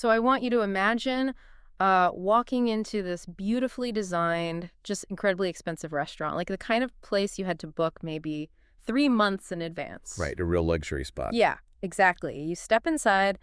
So I want you to imagine walking into this beautifully designed, just incredibly expensive restaurant, like the kind of place you had to book maybe 3 months in advance. Right, a real luxury spot. Yeah, exactly. You step inside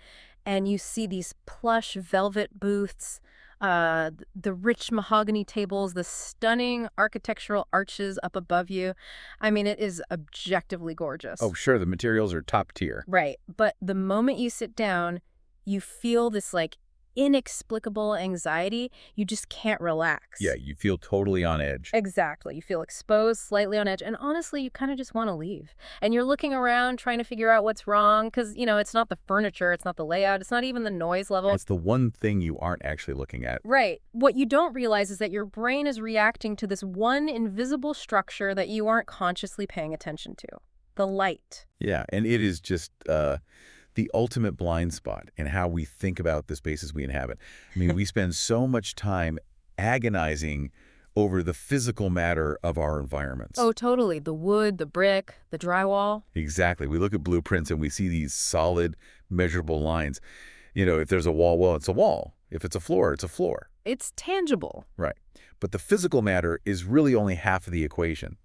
and you see these plush velvet booths, the rich mahogany tables, the stunning architectural arches up above you. I mean, it is objectively Oh, gorgeous. sure, the materials are top tier. Right. But the moment you sit down, you feel this like inexplicable anxiety. You just can't Yeah, relax. you feel totally on edge. Exactly. You feel exposed, slightly on edge, and honestly, you kind of just want to leave. And you're looking around trying to figure out what's wrong because, it's not the furniture, it's not the layout, it's not even the noise level. It's the one thing you aren't actually looking at. Right. What you don't realize is that your brain is reacting to this one invisible structure that you aren't consciously paying attention to, the light. Yeah, and it is just the ultimate blind spot in how we think about the spaces we inhabit. I mean, we spend so much time agonizing over the physical matter of our environments. Oh, totally. The wood, the brick, the drywall. Exactly. We look at blueprints and we see these solid, measurable lines. If there's a wall, well, it's a wall. If it's a floor, it's a floor. It's tangible. Right. But the physical matter is really only half of the equation.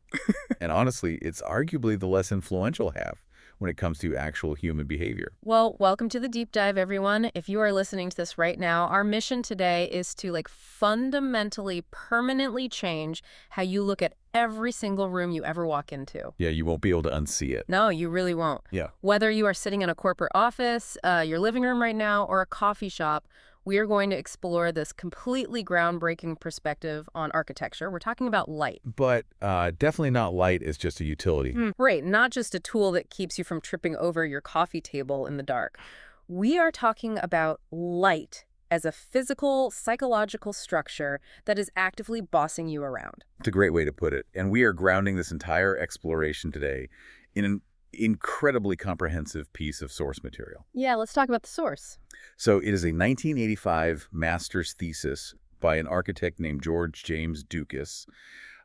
And honestly, it's arguably the less influential half when it comes to actual human behavior. Well, welcome to the deep dive, everyone. If you are listening to this right now, our mission today is to fundamentally, permanently change how you look at every single room you ever walk into. Yeah, you won't be able to unsee it. No, you really won't. Yeah. Whether you are sitting in a corporate office, your living room right now, or a coffee shop, we are going to explore this completely groundbreaking perspective on architecture. We're talking about light. But definitely not light as just a utility. Right, not just a tool that keeps you from tripping over your coffee table in the dark. We are talking about light as a physical, psychological structure that is actively bossing you around. It's a great way to put it. And we are grounding this entire exploration today in an incredibly comprehensive piece of source material. Yeah, let's talk about the source. So it is a 1985 master's thesis by an architect named George James Dukas.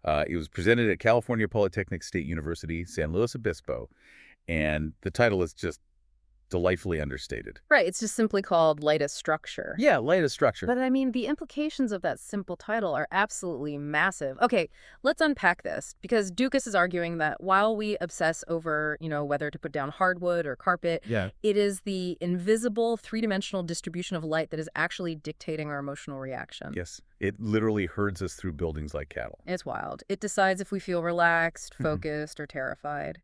It was presented at California Polytechnic State University, San Luis Obispo, and the title is just delightfully understated. Right, it's just simply called Light as Structure. Yeah, light as structure. But I mean, the implications of that simple title are absolutely massive. Okay, let's unpack this, because Dukas is arguing that while we obsess over, whether to put down hardwood or carpet, Yeah. it is the invisible three-dimensional distribution of light that is actually dictating our emotional reaction. Yes, it literally herds us through buildings like cattle. It's wild. It decides if we feel relaxed, focused, or terrified.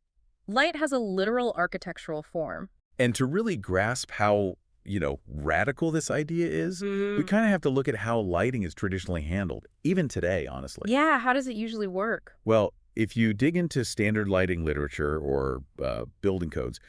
Light has a literal architectural form. And to really grasp how, radical this idea is, we kind of have to look at how lighting is traditionally handled, even today, honestly. Yeah, how does it usually work? Well, if you dig into standard lighting literature or building codes,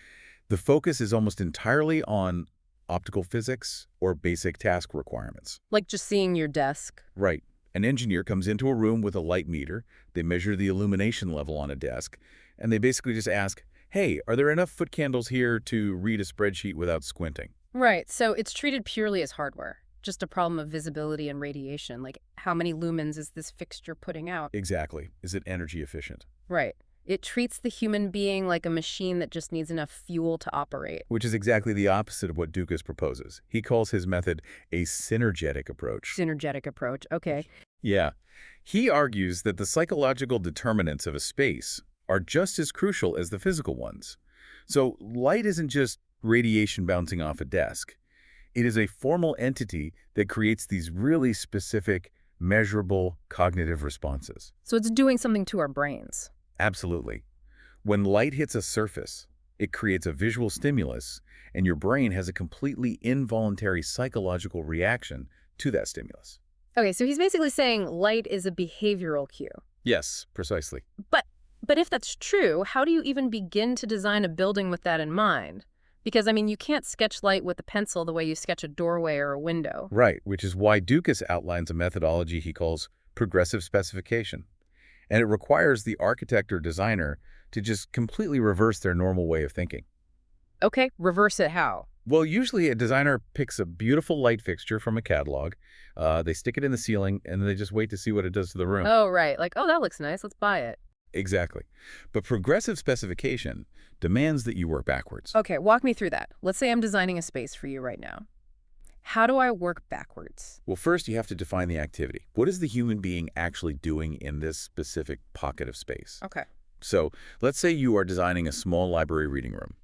the focus is almost entirely on optical physics or basic task requirements. Like just seeing your desk. Right. An engineer comes into a room with a light meter, they measure the illumination level on a desk, and they basically just ask, hey, are there enough foot candles here to read a spreadsheet without squinting? Right, so it's treated purely as hardware, just a problem of visibility and radiation, like how many lumens is this fixture putting out? Exactly. Is it energy efficient? Right. It treats the human being like a machine that just needs enough fuel to operate. Which is exactly the opposite of what Dukas proposes. He calls his method a synergetic approach. Synergetic approach, okay. Yeah. He argues that the psychological determinants of a space are just as crucial as the physical ones. So light isn't just radiation bouncing off a desk. It is a formal entity that creates these really specific, measurable cognitive responses. So it's doing something to our brains. Absolutely. When light hits a surface, it creates a visual stimulus, and your brain has a completely involuntary psychological reaction to that stimulus. Okay, so he's basically saying light is a behavioral cue. Yes, precisely. But if that's true, how do you even begin to design a building with that in mind? Because, you can't sketch light with a pencil the way you sketch a doorway or a window. Right, which is why Dukas outlines a methodology he calls progressive specification. And it requires the architect or designer to just completely reverse their normal way of thinking. Okay, reverse it how? Well, usually a designer picks a beautiful light fixture from a catalog, they stick it in the ceiling, and then they just wait to see what it does to the room. Oh, right. That looks nice. Let's buy it. Exactly. But progressive specification demands that you work backwards. Okay, walk me through that. Let's say I'm designing a space for you right now. How do I work backwards? Well, first you have to define the activity. What is the human being actually doing in this specific pocket of space? Okay. So let's say you are designing a small library reading room.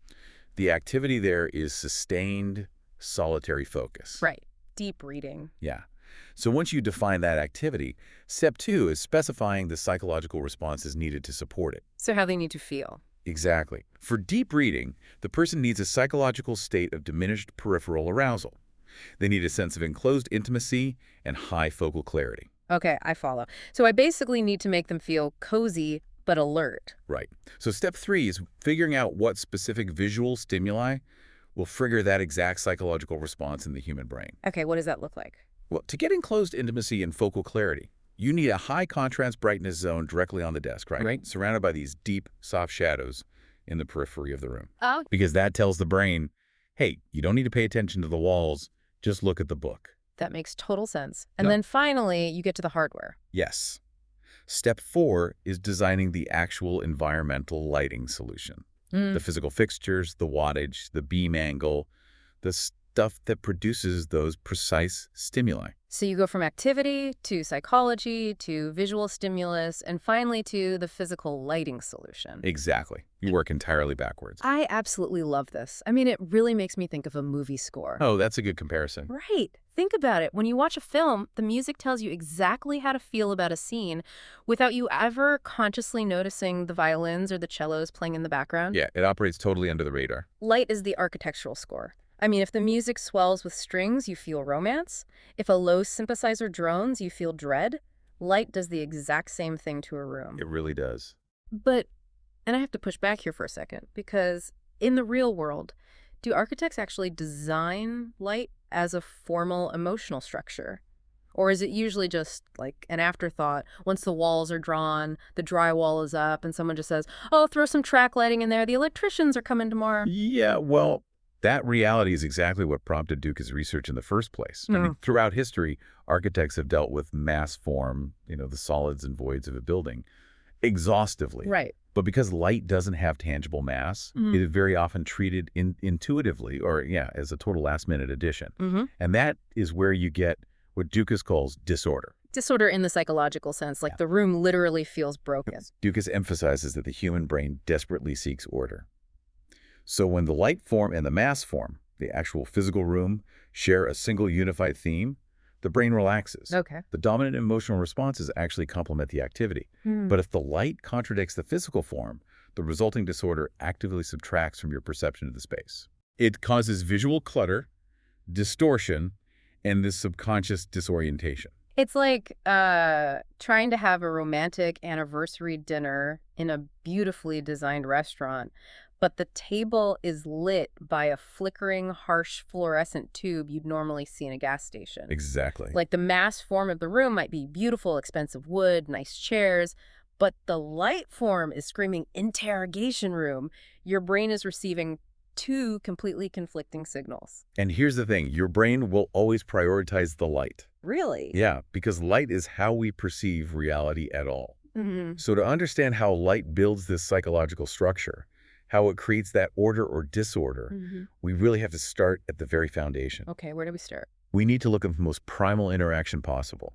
The activity there is sustained, solitary focus. Right. Deep reading. Yeah. So once you define that activity, step 2 is specifying the psychological responses needed to support it. So how they need to feel. Exactly. For deep reading, the person needs a psychological state of diminished peripheral arousal. They need a sense of enclosed intimacy and high focal clarity. Okay, I follow. So I basically need to make them feel cozy but alert. Right. So step 3 is figuring out what specific visual stimuli will trigger that exact psychological response in the human brain. Okay, what does that look like? Well, to get enclosed intimacy and focal clarity, you need a high contrast brightness zone directly on the desk, right? Right. Surrounded by these deep, soft shadows in the periphery of the room. Oh, Because that tells the brain, hey, you don't need to pay attention to the walls, just look at the book. that makes total sense. And No. then finally, you get to the hardware. Yes. Step 4 is designing the actual environmental lighting solution. Mm. The physical fixtures, the wattage, the beam angle, the stuff that produces those precise stimuli. So you go from activity to psychology to visual stimulus and finally to the physical lighting solution. Exactly. You work entirely backwards. I absolutely love this. I mean, it really makes me think of a movie score. Oh, that's a good comparison. Right. Think about it. When you watch a film, the music tells you exactly how to feel about a scene without you ever consciously noticing the violins or the cellos playing in the background. Yeah, it operates totally under the radar. Light is the architectural score. I mean, if the music swells with strings, you feel romance. If a low synthesizer drones, you feel dread. Light does the exact same thing to a room. It really does. But, and I have to push back here for a second, because in the real world, do architects actually design light as a formal emotional structure? Or is it usually just like an afterthought? Once the walls are drawn, the drywall is up, and someone just says, oh, throw some track lighting in there. The electricians are coming tomorrow. Yeah, well, that reality is exactly what prompted Duca's research in the first place. I mean, throughout history, architects have dealt with mass form, the solids and voids of a building, exhaustively. Right. But because light doesn't have tangible mass, it is very often treated intuitively or, as a total last-minute addition. Mm-hmm. And that is where you get what Dukas calls disorder. Disorder in the psychological sense, like the room literally feels broken. Dukas emphasizes that the human brain desperately seeks order. So when the light form and the mass form, the actual physical room, share a single unified theme, the brain relaxes. Okay. The dominant emotional responses actually complement the activity. But if the light contradicts the physical form, the resulting disorder actively subtracts from your perception of the space. It causes visual clutter, distortion, and this subconscious disorientation. It's like trying to have a romantic anniversary dinner in a beautifully designed restaurant, but the table is lit by a flickering, harsh fluorescent tube you'd normally see in a gas station. Exactly. Like the mass form of the room might be beautiful, expensive wood, nice chairs, but the light form is screaming interrogation room. Your brain is receiving two completely conflicting signals. And here's the thing, your brain will always prioritize the light. Really? Yeah, because light is how we perceive reality at all. Mm-hmm. So to understand how light builds this psychological structure, how it creates that order or disorder, we really have to start at the very foundation. Okay, where do we start? We need to look at the most primal interaction possible.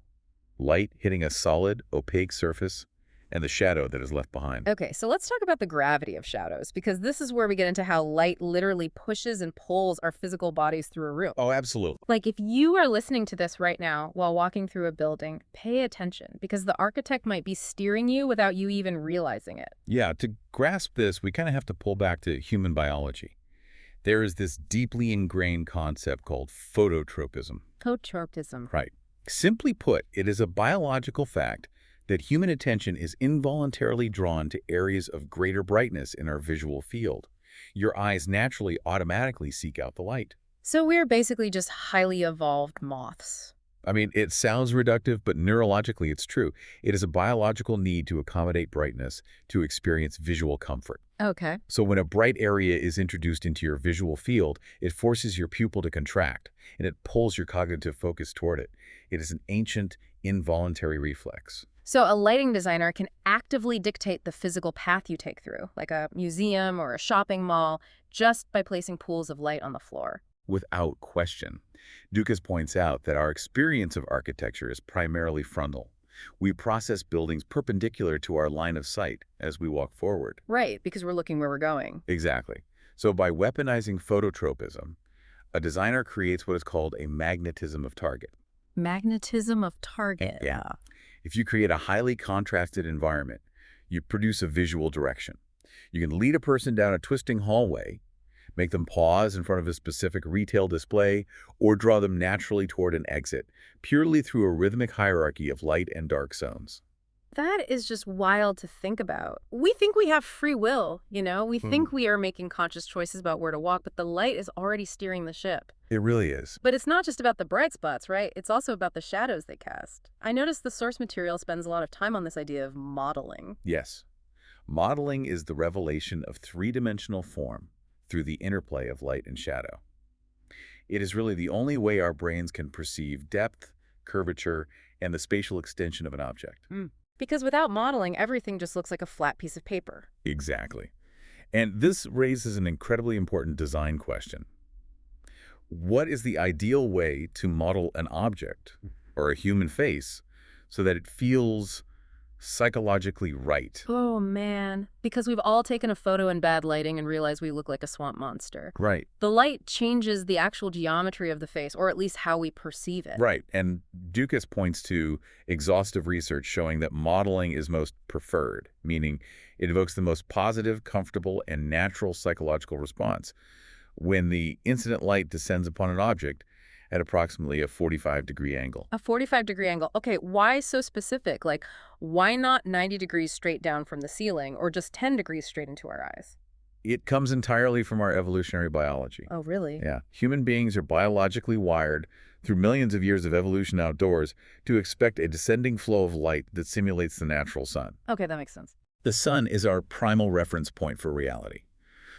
Light hitting a solid, opaque surface, and the shadow that is left behind. Okay, so let's talk about the gravity of shadows, because this is where we get into how light literally pushes and pulls our physical bodies through a room. Oh, absolutely. Like if you are listening to this right now while walking through a building, pay attention, because the architect might be steering you without you even realizing it. Yeah, to grasp this, we kind of have to pull back to human biology. There is this deeply ingrained concept called phototropism. Phototropism. Right. Simply put, it is a biological fact that human attention is involuntarily drawn to areas of greater brightness in our visual field. Your eyes naturally automatically seek out the light. So we're basically just highly evolved moths. I mean, it sounds reductive, but neurologically it's true. It is a biological need to accommodate brightness to experience visual comfort. Okay. So when a bright area is introduced into your visual field, it forces your pupil to contract, and it pulls your cognitive focus toward it. It is an ancient, involuntary reflex. So a lighting designer can actively dictate the physical path you take through, like a museum or a shopping mall, just by placing pools of light on the floor. without question. Dukas points out that our experience of architecture is primarily frontal. We process buildings perpendicular to our line of sight as we walk forward. Right, because we're looking where we're going. Exactly. So by weaponizing phototropism, a designer creates what is called a magnetism of target. Magnetism of target. Yeah. If you create a highly contrasted environment, you produce a visual direction. You can lead a person down a twisting hallway, make them pause in front of a specific retail display, or draw them naturally toward an exit, purely through a rhythmic hierarchy of light and dark zones. That is just wild to think about. We think we have free will, you know? We think we are making conscious choices about where to walk, but the light is already steering the ship. It really is. But it's not just about the bright spots, right? It's also about the shadows they cast. I noticed the source material spends a lot of time on this idea of modeling. Yes. Modeling is the revelation of three-dimensional form through the interplay of light and shadow. It is really the only way our brains can perceive depth, curvature, and the spatial extension of an object. Because without modeling, everything just looks like a flat piece of paper. Exactly. And this raises an incredibly important design question. What is the ideal way to model an object or a human face so that it feels psychologically right? Oh, man. Because we've all taken a photo in bad lighting and realized we look like a swamp monster. Right. The light changes the actual geometry of the face, or at least how we perceive it. Right. And Dukas points to exhaustive research showing that modeling is most preferred, meaning it evokes the most positive, comfortable, and natural psychological response when the incident light descends upon an object at approximately a 45-degree angle. A 45-degree angle. Okay, why so specific? Like, why not 90 degrees straight down from the ceiling or just 10 degrees straight into our eyes? It comes entirely from our evolutionary biology. Oh, really? Yeah. Human beings are biologically wired through millions of years of evolution outdoors to expect a descending flow of light that simulates the natural sun. Okay, that makes sense. The sun is our primal reference point for reality.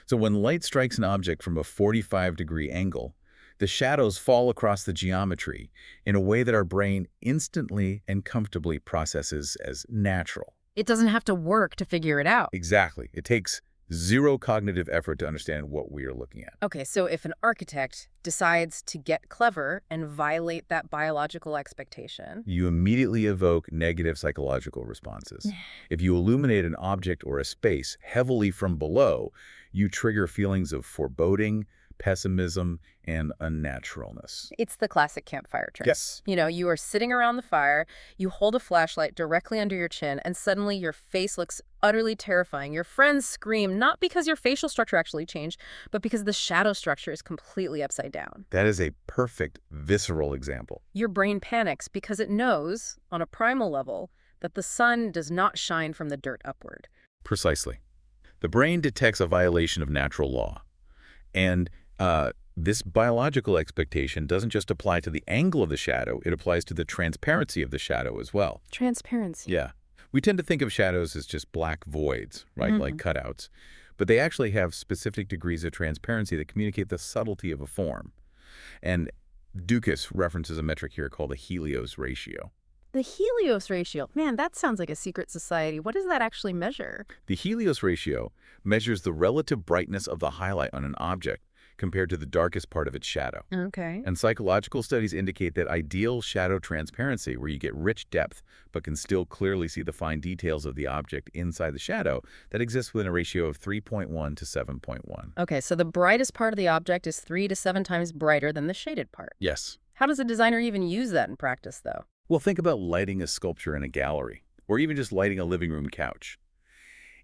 So when light strikes an object from a 45-degree angle, the shadows fall across the geometry in a way that our brain instantly and comfortably processes as natural. It doesn't have to work to figure it out. Exactly. It takes zero cognitive effort to understand what we are looking at. Okay, so if an architect decides to get clever and violate that biological expectation, You immediately evoke negative psychological responses. If you illuminate an object or a space heavily from below, you trigger feelings of foreboding, pessimism, and unnaturalness. it's the classic campfire trick. Yes. You know, you are sitting around the fire, you hold a flashlight directly under your chin, and suddenly your face looks utterly terrifying. Your friends scream, not because your facial structure actually changed, but because the shadow structure is completely upside down. That is a perfect visceral example. Your brain panics because it knows, on a primal level, that the sun does not shine from the dirt upward. Precisely. The brain detects a violation of natural law. And this biological expectation doesn't just apply to the angle of the shadow, it applies to the transparency of the shadow as well. Transparency. Yeah. We tend to think of shadows as just black voids, right, like cutouts. But they actually have specific degrees of transparency that communicate the subtlety of a form. And Dukas references a metric here called the Helios ratio. The Helios ratio. Man, that sounds like a secret society. What does that actually measure? The Helios ratio measures the relative brightness of the highlight on an object compared to the darkest part of its shadow. Okay. And psychological studies indicate that ideal shadow transparency, where you get rich depth but can still clearly see the fine details of the object inside the shadow, that exists within a ratio of 3.1 to 7.1. Okay, so the brightest part of the object is 3 to 7 times brighter than the shaded part. Yes. How does a designer even use that in practice, though? Well, think about lighting a sculpture in a gallery, or even just lighting a living room couch.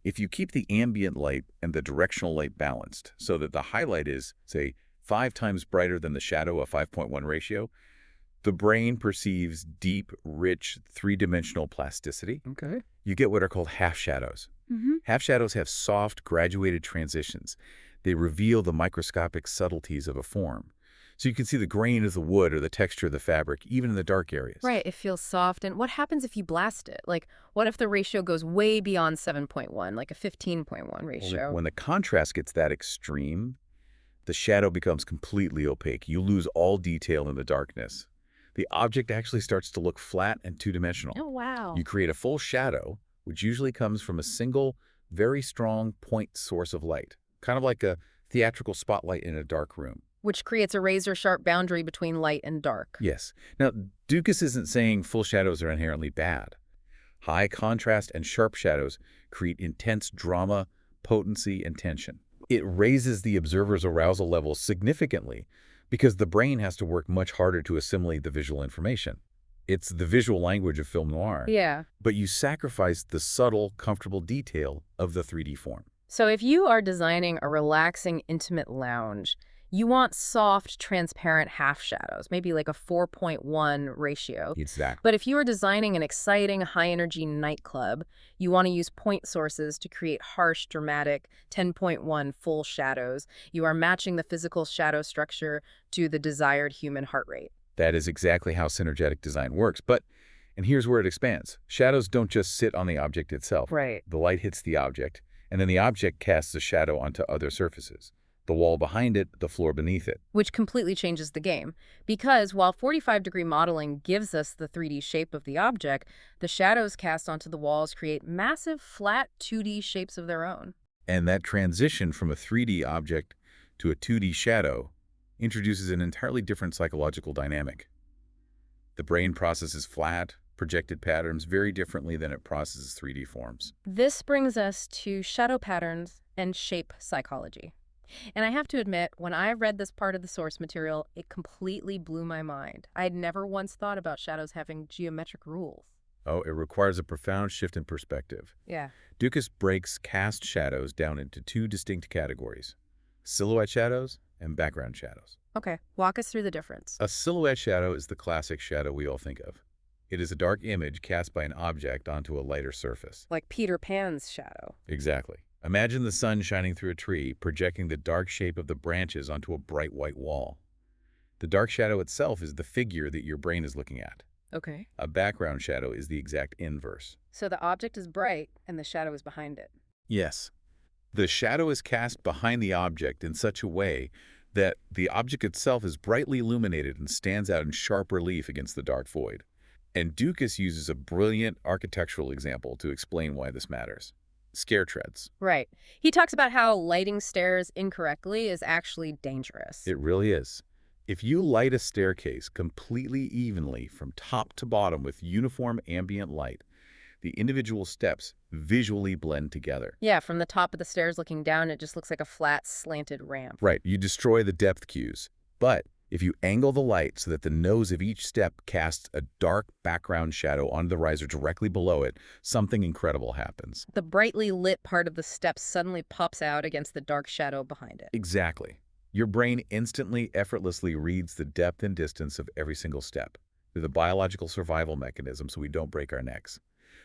If you keep the ambient light and the directional light balanced so that the highlight is, say, 5 times brighter than the shadow, a 5.1 ratio, the brain perceives deep, rich, three-dimensional plasticity. Okay. You get what are called half shadows. Half shadows have soft, graduated transitions. They reveal the microscopic subtleties of a form. So you can see the grain of the wood or the texture of the fabric, even in the dark areas. Right, it feels soft. And what happens if you blast it? Like, what if the ratio goes way beyond 7.1, like a 15.1 ratio? When the contrast gets that extreme, the shadow becomes completely opaque. You lose all detail in the darkness. The object actually starts to look flat and two-dimensional. Oh, wow. You create a full shadow, which usually comes from a single, very strong point source of light, kind of like a theatrical spotlight in a dark room. which creates a razor-sharp boundary between light and dark. Yes. Now, Dukas isn't saying full shadows are inherently bad. High contrast and sharp shadows create intense drama, potency, and tension. It raises the observer's arousal level significantly because the brain has to work much harder to assimilate the visual information. It's the visual language of film noir. Yeah. But you sacrifice the subtle, comfortable detail of the 3D form. So if you are designing a relaxing, intimate lounge, you want soft, transparent half shadows, maybe like a 4.1 ratio. Exactly. But if you are designing an exciting, high-energy nightclub, you want to use point sources to create harsh, dramatic 10.1 full shadows. You are matching the physical shadow structure to the desired human heart rate. That is exactly how synergetic design works. And here's where it expands. Shadows don't just sit on the object itself. Right. The light hits the object, and then the object casts a shadow onto other surfaces. The wall behind it, the floor beneath it. Which completely changes the game. Because while 45-degree modeling gives us the 3D shape of the object, the shadows cast onto the walls create massive, flat 2D shapes of their own. And that transition from a 3D object to a 2D shadow introduces an entirely different psychological dynamic. The brain processes flat, projected patterns very differently than it processes 3D forms. This brings us to shadow patterns and shape psychology. And I have to admit, when I read this part of the source material, it completely blew my mind. I had never once thought about shadows having geometric rules. Oh, it requires a profound shift in perspective. Yeah. Dukas breaks cast shadows down into two distinct categories: silhouette shadows and background shadows. Okay, walk us through the difference. A silhouette shadow is the classic shadow we all think of. It is a dark image cast by an object onto a lighter surface. Like Peter Pan's shadow. Exactly. Imagine the sun shining through a tree, projecting the dark shape of the branches onto a bright white wall. The dark shadow itself is the figure that your brain is looking at. Okay. A background shadow is the exact inverse. So the object is bright and the shadow is behind it. Yes. The shadow is cast behind the object in such a way that the object itself is brightly illuminated and stands out in sharp relief against the dark void. And Dukas uses a brilliant architectural example to explain why this matters: scare treads. Right. He talks about how lighting stairs incorrectly is actually dangerous. It really is. If you light a staircase completely evenly from top to bottom with uniform ambient light, the individual steps visually blend together. Yeah, from the top of the stairs looking down, it just looks like a flat, slanted ramp. Right, you destroy the depth cues. But if you angle the light so that the nose of each step casts a dark background shadow onto the riser directly below it, something incredible happens. The brightly lit part of the steps suddenly pops out against the dark shadow behind it. Exactly. Your brain instantly, effortlessly reads the depth and distance of every single step through the biological survival mechanism so we don't break our necks.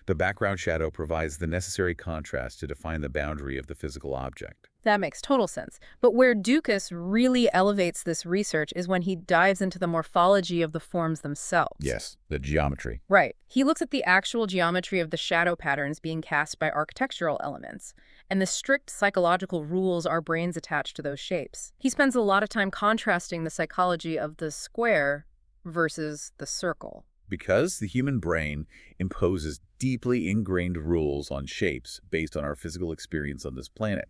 The background shadow provides the necessary contrast to define the boundary of the physical object. That makes total sense. But where Dukas really elevates this research is when he dives into the morphology of the forms themselves. Yes, the geometry. Right. He looks at the actual geometry of the shadow patterns being cast by architectural elements and the strict psychological rules our brains attach to those shapes. He spends a lot of time contrasting the psychology of the square versus the circle. Because the human brain imposes deeply ingrained rules on shapes based on our physical experience on this planet.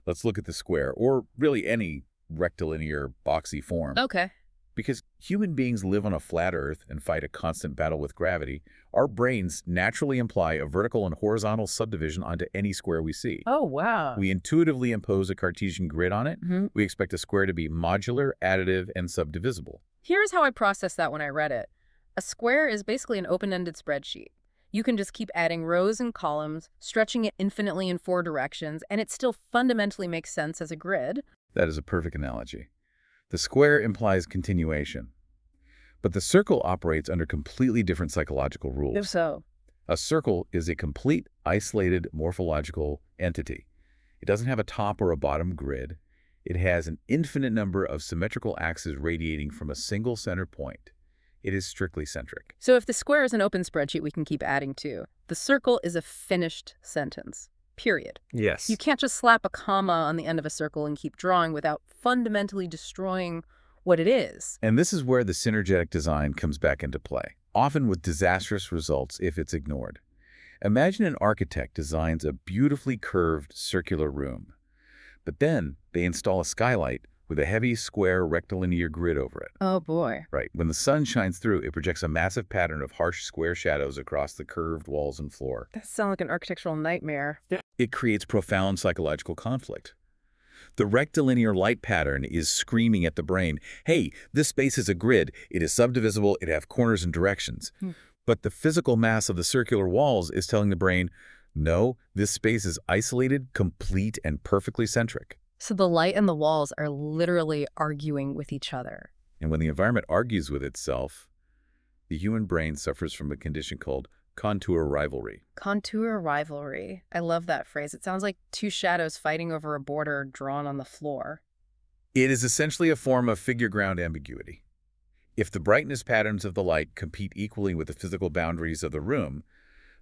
Let's look at the square, or really any rectilinear, boxy form. Okay. Because human beings live on a flat Earth and fight a constant battle with gravity, our brains naturally imply a vertical and horizontal subdivision onto any square we see. Oh, wow. We intuitively impose a Cartesian grid on it. We expect a square to be modular, additive, and subdivisible. Here's how I processed that when I read it. A square is basically an open-ended spreadsheet. You can just keep adding rows and columns, stretching it infinitely in 4 directions, and it still fundamentally makes sense as a grid. That is a perfect analogy. The square implies continuation, but the circle operates under completely different psychological rules. If so. A circle is a complete, isolated morphological entity. It doesn't have a top or a bottom grid. It has an infinite number of symmetrical axes radiating from a single center point. It is strictly centric. So if the square is an open spreadsheet we can keep adding to, the circle is a finished sentence. Period. Yes. You can't just slap a comma on the end of a circle and keep drawing without fundamentally destroying what it is. And this is where the synergetic design comes back into play, often with disastrous results if it's ignored. Imagine an architect designs a beautifully curved circular room, but then they install a skylight with a heavy, square, rectilinear grid over it. Oh boy. Right. When the sun shines through, it projects a massive pattern of harsh, square shadows across the curved walls and floor. That sounds like an architectural nightmare. It creates profound psychological conflict. The rectilinear light pattern is screaming at the brain, hey, this space is a grid, it is subdivisible, it has corners and directions. But the physical mass of the circular walls is telling the brain, no, this space is isolated, complete, and perfectly centric. So the light and the walls are literally arguing with each other. And when the environment argues with itself, the human brain suffers from a condition called contour rivalry. Contour rivalry. I love that phrase. It sounds like two shadows fighting over a border drawn on the floor. It is essentially a form of figure ground ambiguity. If the brightness patterns of the light compete equally with the physical boundaries of the room,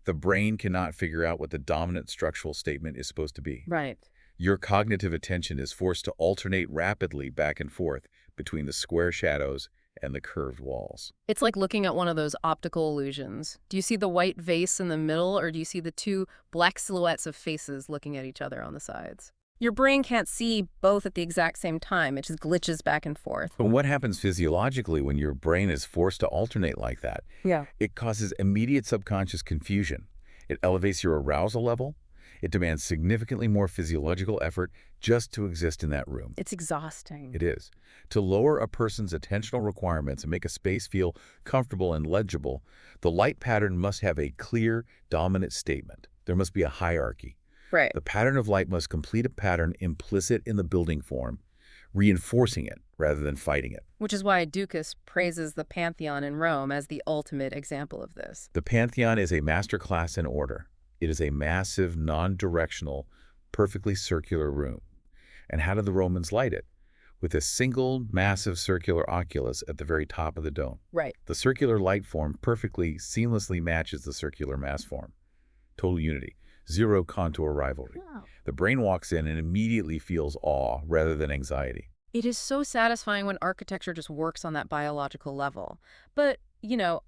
the brain cannot figure out what the dominant structural statement is supposed to be. Right. Your cognitive attention is forced to alternate rapidly back and forth between the square shadows and the curved walls. It's like looking at one of those optical illusions. Do you see the white vase in the middle, or do you see the two black silhouettes of faces looking at each other on the sides? Your brain can't see both at the exact same time. It just glitches back and forth. But what happens physiologically when your brain is forced to alternate like that? Yeah. It causes immediate subconscious confusion. It elevates your arousal level. It demands significantly more physiological effort just to exist in that room. It's exhausting. It is. To lower a person's attentional requirements and make a space feel comfortable and legible, the light pattern must have a clear, dominant statement. There must be a hierarchy. Right. The pattern of light must complete a pattern implicit in the building form, reinforcing it rather than fighting it. Which is why Dukas praises the Pantheon in Rome as the ultimate example of this. The Pantheon is a masterclass in order. It is a massive, non-directional, perfectly circular room. And how did the Romans light it? With a single, massive circular oculus at the very top of the dome. Right. The circular light form perfectly, seamlessly matches the circular mass form. Total unity. Zero contour rivalry. Wow. The brain walks in and immediately feels awe rather than anxiety. It is so satisfying when architecture just works on that biological level. But,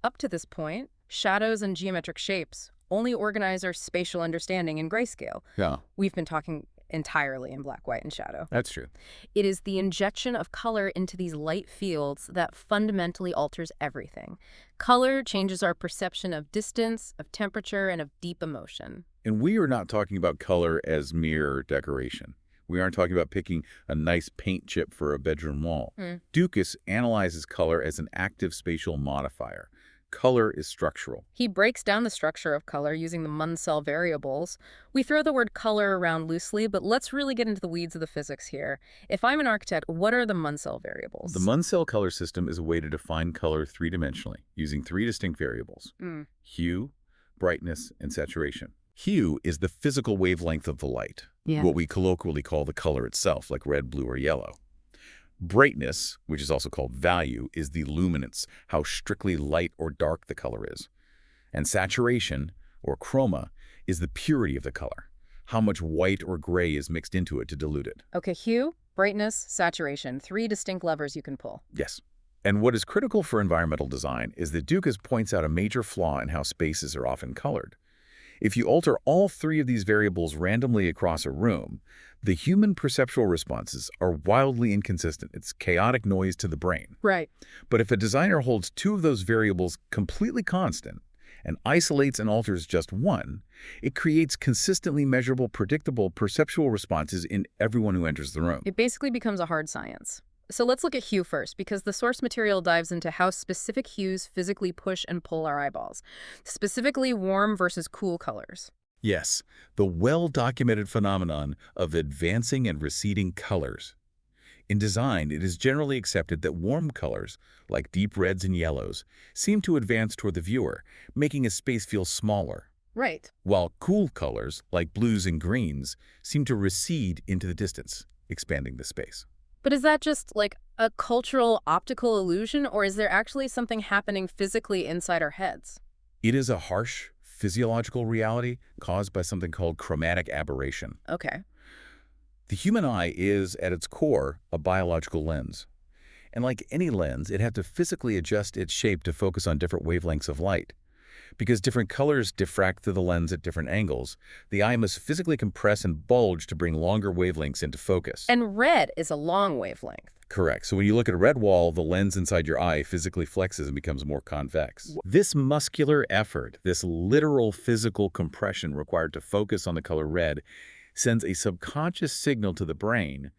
up to this point, shadows and geometric shapes only organize our spatial understanding in grayscale. Yeah, We've been talking entirely in black, white, and shadow. that's true. It is the injection of color into these light fields that fundamentally alters everything. Color changes our perception of distance, of temperature, and of deep emotion. And we are not talking about color as mere decoration. We aren't talking about picking a nice paint chip for a bedroom wall. Dukas analyzes color as an active spatial modifier. Color is structural. He breaks down the structure of color using the Munsell variables. We throw the word color around loosely, but let's really get into the weeds of the physics here. If I'm an architect, what are the Munsell variables? The Munsell color system is a way to define color three-dimensionally, using three distinct variables: hue, brightness, and saturation. Hue is the physical wavelength of the light, what we colloquially call the color itself, like red, blue, or yellow. Brightness, which is also called value, is the luminance, how strictly light or dark the color is. And saturation, or chroma, is the purity of the color, how much white or gray is mixed into it to dilute it. Okay, hue, brightness, saturation, three distinct levers you can pull. Yes. And what is critical for environmental design is that Dukas points out a major flaw in how spaces are often colored. If you alter all three of these variables randomly across a room, the human perceptual responses are wildly inconsistent. It's chaotic noise to the brain. Right. But if a designer holds two of those variables completely constant and isolates and alters just one, it creates consistently measurable, predictable perceptual responses in everyone who enters the room. It basically becomes a hard science. So let's look at hue first, because the source material dives into how specific hues physically push and pull our eyeballs, specifically warm versus cool colors. Yes, the well-documented phenomenon of advancing and receding colors. In design, it is generally accepted that warm colors, like deep reds and yellows, seem to advance toward the viewer, making a space feel smaller, Right. while cool colors, like blues and greens, seem to recede into the distance, expanding the space. But is that just like a cultural optical illusion, or is there actually something happening physically inside our heads? It is a harsh, physiological reality caused by something called chromatic aberration. Okay. The human eye is, at its core, a biological lens. And like any lens, it had to physically adjust its shape to focus on different wavelengths of light. Because different colors diffract through the lens at different angles, the eye must physically compress and bulge to bring longer wavelengths into focus. And red is a long wavelength. Correct. So when you look at a red wall, the lens inside your eye physically flexes and becomes more convex. This muscular effort, this literal physical compression required to focus on the color red, sends a subconscious signal to the brain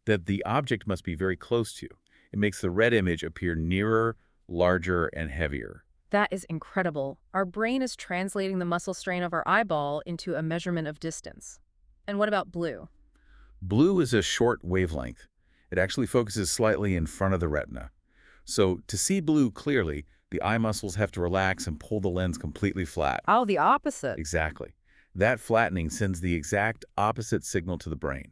that the object must be very close to you. It makes the red image appear nearer, larger, and heavier. That is incredible. Our brain is translating the muscle strain of our eyeball into a measurement of distance. And what about blue? Blue is a short wavelength. It actually focuses slightly in front of the retina. So to see blue clearly, the eye muscles have to relax and pull the lens completely flat. Oh, the opposite. Exactly. That flattening sends the exact opposite signal to the brain.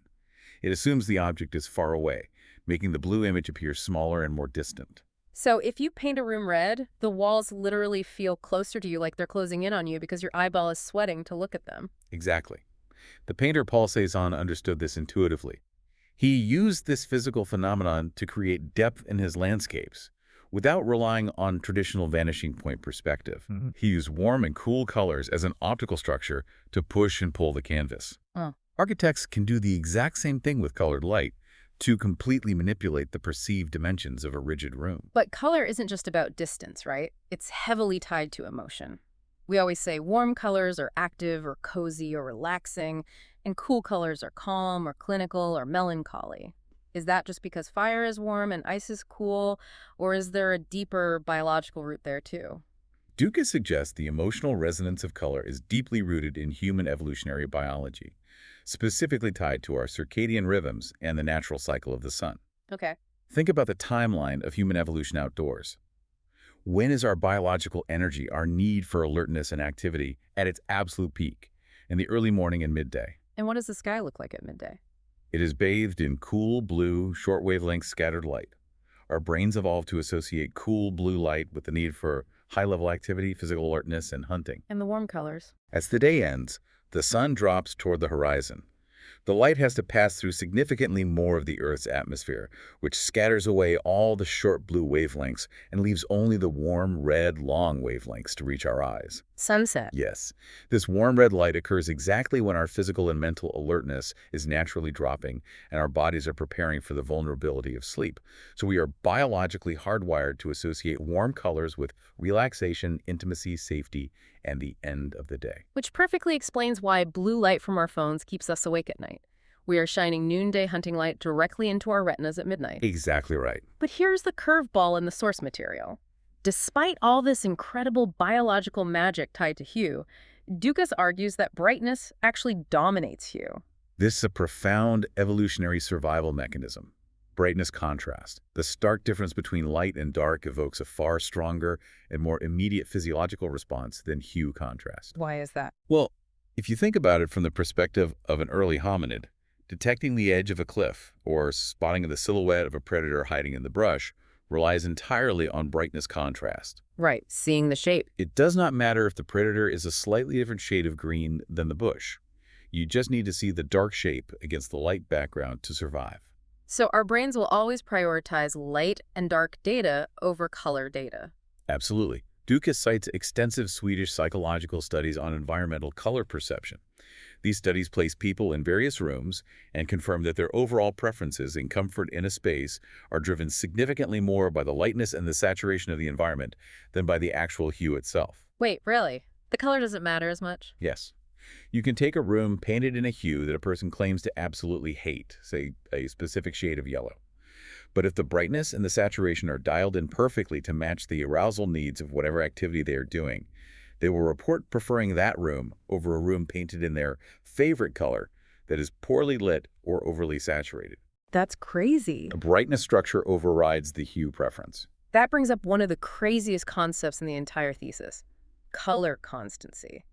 It assumes the object is far away, making the blue image appear smaller and more distant. So if you paint a room red, the walls literally feel closer to you, like they're closing in on you because your eyeball is sweating to look at them. Exactly. The painter Paul Cézanne understood this intuitively. He used this physical phenomenon to create depth in his landscapes without relying on traditional vanishing point perspective. He used warm and cool colors as an optical structure to push and pull the canvas. Oh. Architects can do the exact same thing with colored light to completely manipulate the perceived dimensions of a rigid room. But color isn't just about distance, right? It's heavily tied to emotion. We always say warm colors are active or cozy or relaxing, and cool colors are calm or clinical or melancholy. Is that just because fire is warm and ice is cool, or is there a deeper biological root there too? Dukas suggests the emotional resonance of color is deeply rooted in human evolutionary biology, specifically tied to our circadian rhythms and the natural cycle of the sun. Okay. Think about the timeline of human evolution outdoors. When is our biological energy, our need for alertness and activity, at its absolute peak? In the early morning and midday. And what does the sky look like at midday? It is bathed in cool blue, short wavelength scattered light. Our brains evolved to associate cool blue light with the need for high-level activity, physical alertness, and hunting. And the warm colors? As the day ends, the sun drops toward the horizon. The light has to pass through significantly more of the Earth's atmosphere, which scatters away all the short blue wavelengths and leaves only the warm red long wavelengths to reach our eyes. Sunset. Yes, this warm red light occurs exactly when our physical and mental alertness is naturally dropping and our bodies are preparing for the vulnerability of sleep. So we are biologically hardwired to associate warm colors with relaxation, intimacy, safety, and the end of the day. Which perfectly explains why blue light from our phones keeps us awake at night. We are shining noonday hunting light directly into our retinas at midnight. Exactly right. But here's the curveball in the source material. Despite all this incredible biological magic tied to hue, Dukas argues that brightness actually dominates hue. This is a profound evolutionary survival mechanism. Brightness contrast. The stark difference between light and dark evokes a far stronger and more immediate physiological response than hue contrast. Why is that? Well, if you think about it from the perspective of an early hominid, detecting the edge of a cliff or spotting the silhouette of a predator hiding in the brush relies entirely on brightness contrast. Right, seeing the shape. It does not matter if the predator is a slightly different shade of green than the bush. You just need to see the dark shape against the light background to survive. So our brains will always prioritize light and dark data over color data. Absolutely. Dukas cites extensive Swedish psychological studies on environmental color perception. These studies place people in various rooms and confirm that their overall preferences and comfort in a space are driven significantly more by the lightness and the saturation of the environment than by the actual hue itself. Wait, really? The color doesn't matter as much? Yes. You can take a room painted in a hue that a person claims to absolutely hate, say a specific shade of yellow. But if the brightness and the saturation are dialed in perfectly to match the arousal needs of whatever activity they are doing, they will report preferring that room over a room painted in their favorite color that is poorly lit or overly saturated. That's crazy. The brightness structure overrides the hue preference. That brings up one of the craziest concepts in the entire thesis: color constancy.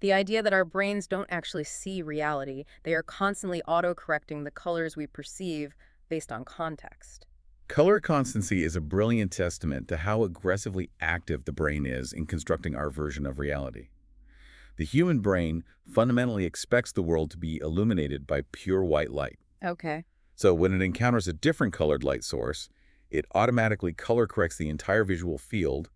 The idea that our brains don't actually see reality, they are constantly auto-correcting the colors we perceive based on context. Color constancy is a brilliant testament to how aggressively active the brain is in constructing our version of reality. The human brain fundamentally expects the world to be illuminated by pure white light. Okay. So when it encounters a different colored light source, it automatically color corrects the entire visual field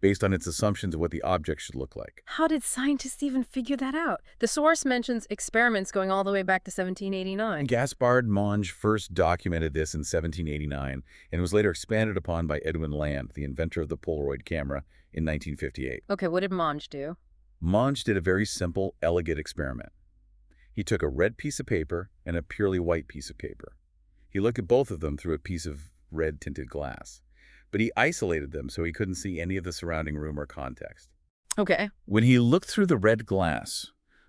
based on its assumptions of what the object should look like. How did scientists even figure that out? The source mentions experiments going all the way back to 1789. Gaspard Monge first documented this in 1789 and was later expanded upon by Edwin Land, the inventor of the Polaroid camera, in 1958. Okay, what did Monge do? Monge did a very simple, elegant experiment. He took a red piece of paper and a purely white piece of paper. He looked at both of them through a piece of red-tinted glass, but he isolated them so he couldn't see any of the surrounding room or context. Okay. When he looked through the red glass,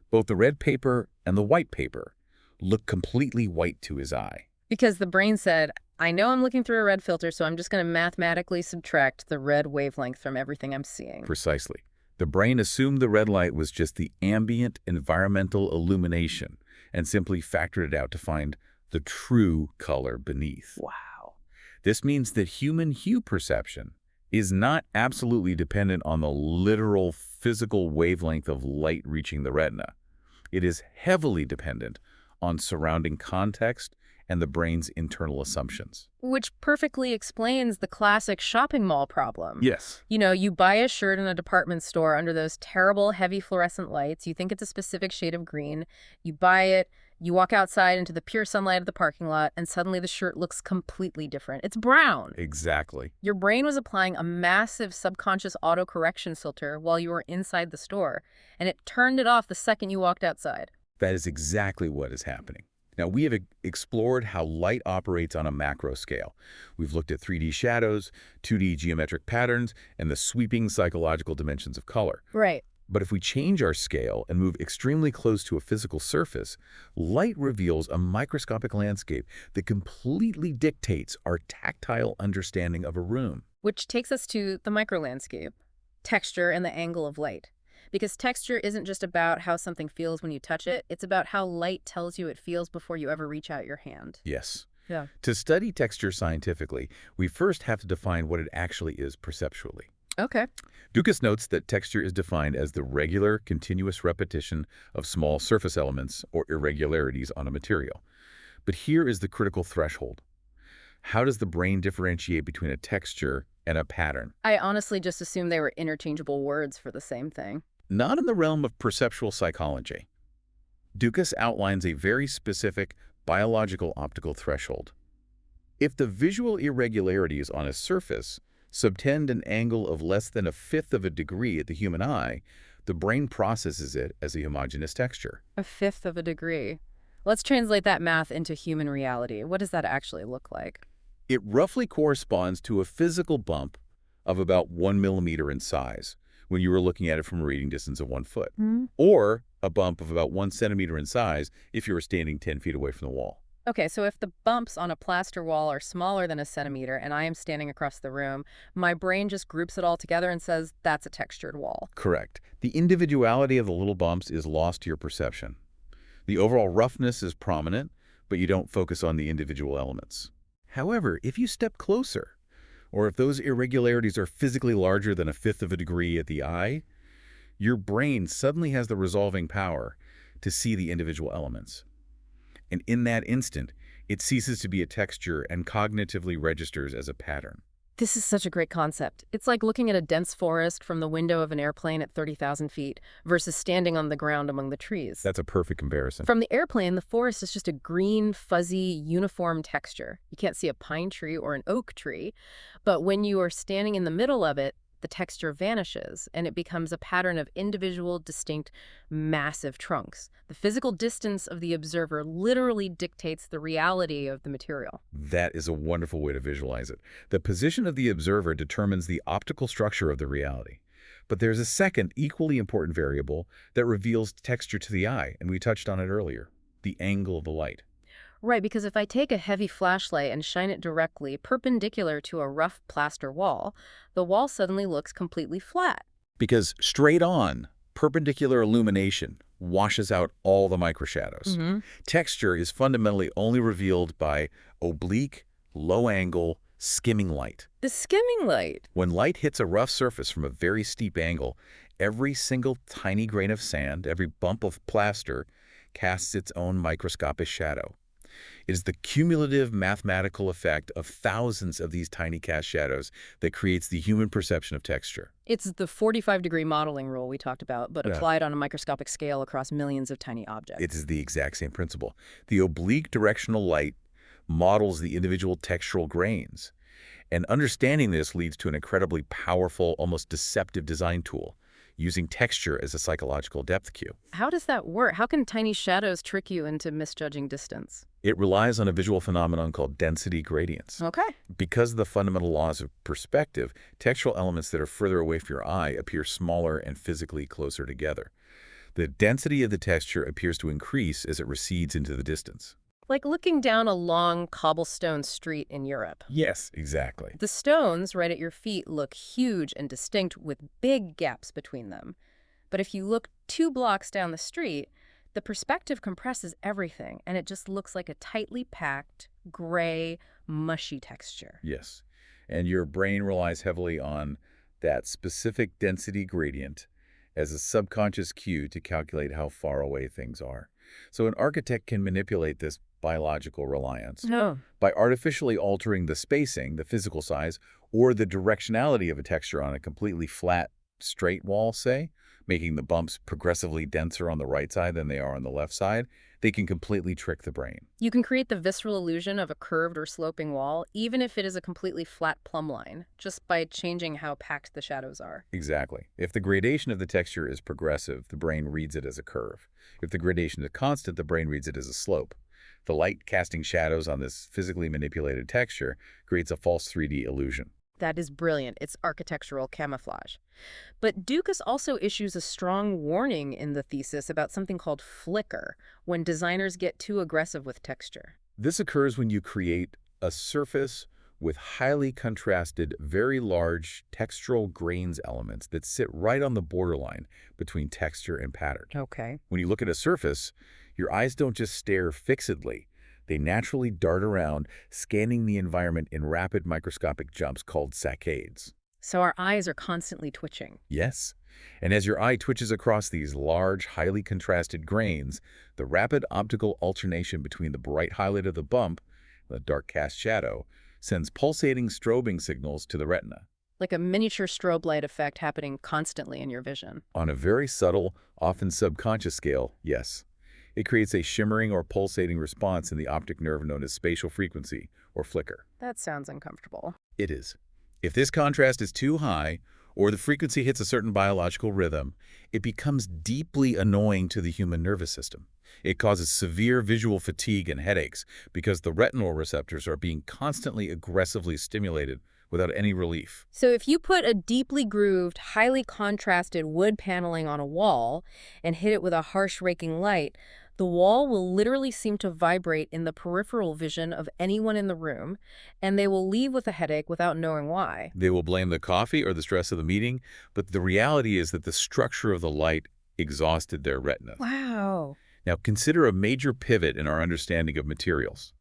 both the red paper and the white paper looked completely white to his eye. Because the brain said, I know I'm looking through a red filter, so I'm just going to mathematically subtract the red wavelength from everything I'm seeing. Precisely. The brain assumed the red light was just the ambient environmental illumination and simply factored it out to find the true color beneath. Wow. This means that human hue perception is not absolutely dependent on the literal physical wavelength of light reaching the retina. It is heavily dependent on surrounding context and the brain's internal assumptions. Which perfectly explains the classic shopping mall problem. Yes. You know, you buy a shirt in a department store under those terrible, heavy fluorescent lights. You think it's a specific shade of green. You buy it. You walk outside into the pure sunlight of the parking lot, and suddenly the shirt looks completely different. It's brown. Exactly. Your brain was applying a massive subconscious autocorrection filter while you were inside the store, and it turned it off the second you walked outside. That is exactly what is happening. Now, we have explored how light operates on a macro scale. We've looked at 3D shadows, 2D geometric patterns, and the sweeping psychological dimensions of color. Right. But if we change our scale and move extremely close to a physical surface, light reveals a microscopic landscape that completely dictates our tactile understanding of a room. Which takes us to the microlandscape, texture and the angle of light. Because texture isn't just about how something feels when you touch it, it's about how light tells you it feels before you ever reach out your hand. Yes. Yeah. To study texture scientifically, we first have to define what it actually is perceptually. Okay. Dukas notes that texture is defined as the regular, continuous repetition of small surface elements or irregularities on a material. But here is the critical threshold. How does the brain differentiate between a texture and a pattern? I honestly just assumed they were interchangeable words for the same thing. Not in the realm of perceptual psychology. Dukas outlines a very specific biological optical threshold. If the visual irregularities on a surface subtend an angle of less than 1/5 of a degree at the human eye, the brain processes it as a homogeneous texture. 1/5 of a degree. Let's translate that math into human reality. What does that actually look like? It roughly corresponds to a physical bump of about 1 millimeter in size when you were looking at it from a reading distance of 1 foot, or a bump of about 1 centimeter in size if you were standing 10 feet away from the wall. Okay, so if the bumps on a plaster wall are smaller than a centimeter and I am standing across the room, my brain just groups it all together and says, that's a textured wall. Correct. The individuality of the little bumps is lost to your perception. The overall roughness is prominent, but you don't focus on the individual elements. However, if you step closer, or if those irregularities are physically larger than 1/5 of a degree at the eye, your brain suddenly has the resolving power to see the individual elements. And in that instant, it ceases to be a texture and cognitively registers as a pattern. This is such a great concept. It's like looking at a dense forest from the window of an airplane at 30,000 feet versus standing on the ground among the trees. That's a perfect comparison. From the airplane, the forest is just a green, fuzzy, uniform texture. You can't see a pine tree or an oak tree, but when you are standing in the middle of it, the texture vanishes, and it becomes a pattern of individual, distinct, massive trunks. The physical distance of the observer literally dictates the reality of the material. That is a wonderful way to visualize it. The position of the observer determines the optical structure of the reality. But there's a second, equally important variable that reveals texture to the eye, and we touched on it earlier, the angle of the light. Right, because if I take a heavy flashlight and shine it directly perpendicular to a rough plaster wall, the wall suddenly looks completely flat. Because straight on, perpendicular illumination washes out all the microshadows. Texture is fundamentally only revealed by oblique, low-angle, skimming light. The skimming light. When light hits a rough surface from a very steep angle, every single tiny grain of sand, every bump of plaster, casts its own microscopic shadow. It is the cumulative mathematical effect of thousands of these tiny cast shadows that creates the human perception of texture. It's the 45-degree modeling rule we talked about, but Yeah. applied on a microscopic scale across millions of tiny It objects. is the exact same principle. The oblique directional light models the individual textural grains. And understanding this leads to an incredibly powerful, almost deceptive design tool, using texture as a psychological depth cue. How does that work? How can tiny shadows trick you into misjudging distance? It relies on a visual phenomenon called density gradients. Okay. Because of the fundamental laws of perspective, textural elements that are further away from your eye appear smaller and physically closer together. The density of the texture appears to increase as it recedes into the distance. Like looking down a long cobblestone street in Europe. Yes, exactly. The stones right at your feet look huge and distinct with big gaps between them. But if you look 2 blocks down the street, the perspective compresses everything, and it just looks like a tightly packed, gray, mushy texture. Yes. And your brain relies heavily on that specific density gradient as a subconscious cue to calculate how far away things are. So an architect can manipulate this biological reliance Oh. by artificially altering the spacing, the physical size, or the directionality of a texture on a completely flat, straight wall, say, making the bumps progressively denser on the right side than they are on the left side. They can completely trick the brain. You can create the visceral illusion of a curved or sloping wall, even if it is a completely flat plumb line, just by changing how packed the shadows are. Exactly. If the gradation of the texture is progressive, the brain reads it as a curve. If the gradation is constant, the brain reads it as a slope. The light casting shadows on this physically manipulated texture creates a false 3D illusion. That is brilliant. It's architectural camouflage. But Dukas also issues a strong warning in the thesis about something called flicker, when designers get too aggressive with texture. This occurs when you create a surface with highly contrasted, very large textural grains elements that sit right on the borderline between texture and pattern. Okay. When you look at a surface, your eyes don't just stare fixedly. They naturally dart around, scanning the environment in rapid microscopic jumps called saccades. So our eyes are constantly twitching. Yes. And as your eye twitches across these large, highly contrasted grains, the rapid optical alternation between the bright highlight of the bump and the dark cast shadow sends pulsating strobing signals to the retina. Like a miniature strobe light effect happening constantly in your vision. On a very subtle, often subconscious scale, yes. It creates a shimmering or pulsating response in the optic nerve known as spatial frequency, or flicker. That sounds uncomfortable. It is. If this contrast is too high, or the frequency hits a certain biological rhythm, it becomes deeply annoying to the human nervous system. It causes severe visual fatigue and headaches because the retinal receptors are being constantly aggressively stimulated without any relief. So if you put a deeply grooved, highly contrasted wood paneling on a wall and hit it with a harsh raking light, the wall will literally seem to vibrate in the peripheral vision of anyone in the room, and they will leave with a headache without knowing why. They will blame the coffee or the stress of the meeting, but the reality is that the structure of the light exhausted their retina. Wow. Now consider a major pivot in our understanding of materials.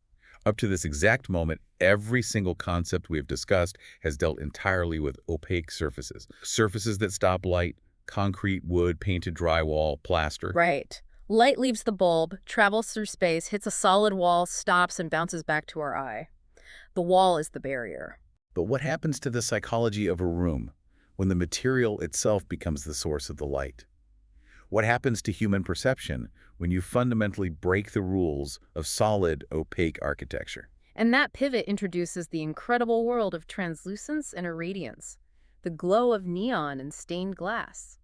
Up to this exact moment, every single concept we have discussed has dealt entirely with opaque surfaces. Surfaces that stop light, concrete, wood, painted drywall, plaster. Right. Light leaves the bulb, travels through space, hits a solid wall, stops, and bounces back to our eye. The wall is the barrier. But what happens to the psychology of a room when the material itself becomes the source of the light? What happens to human perception when you fundamentally break the rules of solid, opaque architecture? And that pivot introduces the incredible world of translucence and irradiance, the glow of neon and stained glass.